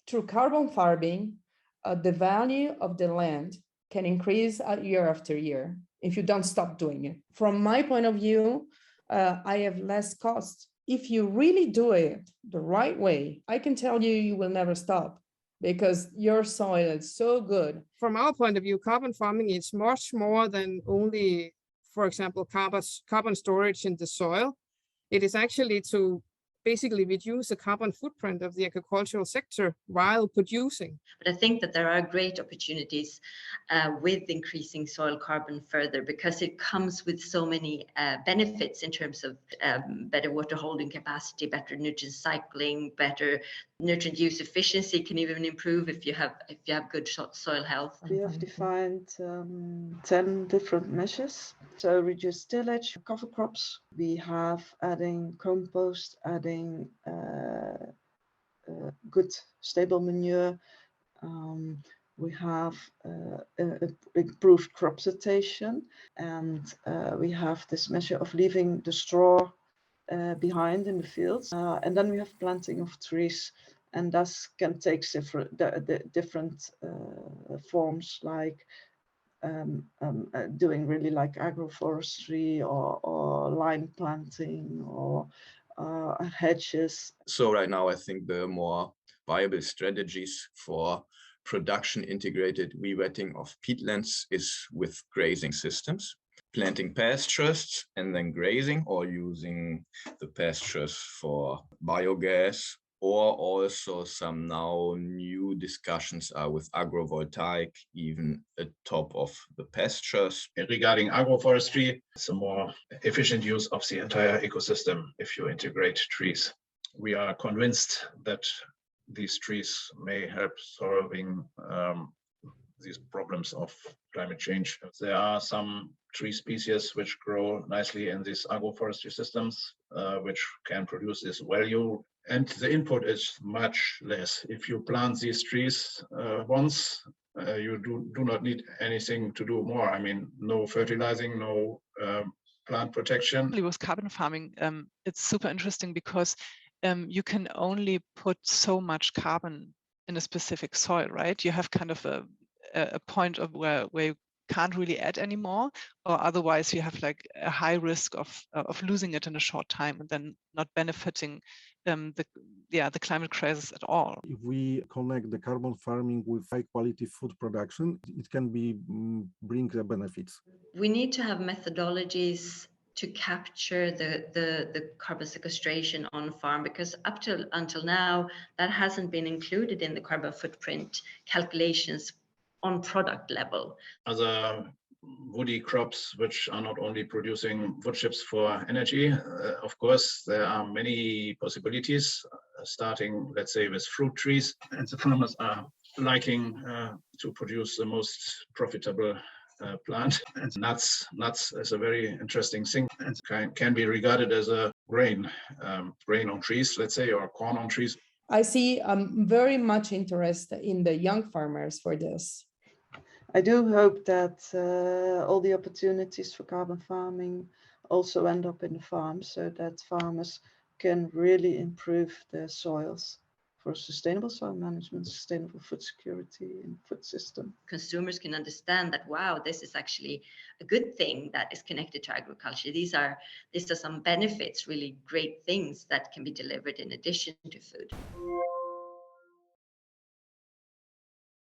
Through carbon farming, the value of the land can increase year after year if you don't stop doing it. From my point of view, I have less cost. If you really do it the right way, I can tell you, you will never stop because your soil is so good. From our point of view, carbon farming is much more than only, for example, carbon storage in the soil. It is actually to basically reduce the carbon footprint of the agricultural sector while producing. But I think that there are great opportunities with increasing soil carbon further, because it comes with so many benefits in terms of better water holding capacity, better nutrient cycling, better nutrient use efficiency can even improve if you have good soil health. We have defined 10 different measures. So reduce tillage, cover crops. We have adding compost, adding good stable manure. We have improved crop rotation, and we have this measure of leaving the straw behind in the fields. And then we have planting of trees, and thus can take different forms, like doing really like agroforestry or line planting or hedges. So right now, I think the more viable strategies for production integrated rewetting of peatlands is with grazing systems, planting pastures and then grazing, or using the pastures for biogas, or also some now new discussions are with agrovoltaic, even atop of the pastures. Regarding agroforestry, it's a more efficient use of the entire ecosystem if you integrate trees. We are convinced that these trees may help solving these problems of climate change. There are some tree species which grow nicely in these agroforestry systems, which can produce this value. And the input is much less. If you plant these trees once, you do not need anything to do more. I mean, no fertilizing, no plant protection. With carbon farming, it's super interesting because you can only put so much carbon in a specific soil, right? You have kind of a point of where you can't really add anymore, or otherwise you have like a high risk of losing it in a short time and then not benefiting the climate crisis at all. If we connect the carbon farming with high quality food production, it can bring the benefits. We need to have methodologies to capture the carbon sequestration on farm, because until now that hasn't been included in the carbon footprint calculations on product level. Other woody crops which are not only producing wood chips for energy, of course there are many possibilities, starting let's say with fruit trees, and the farmers are liking to produce the most profitable plant. And nuts is a very interesting thing, and can be regarded as a grain on trees, let's say, or corn on trees. I see very much interest in the young farmers for this. I do hope that all the opportunities for carbon farming also end up in the farms, so that farmers can really improve their soils for sustainable soil management, sustainable food security and food system. Consumers can understand that, wow, this is actually a good thing that is connected to agriculture. These are some benefits, really great things that can be delivered in addition to food.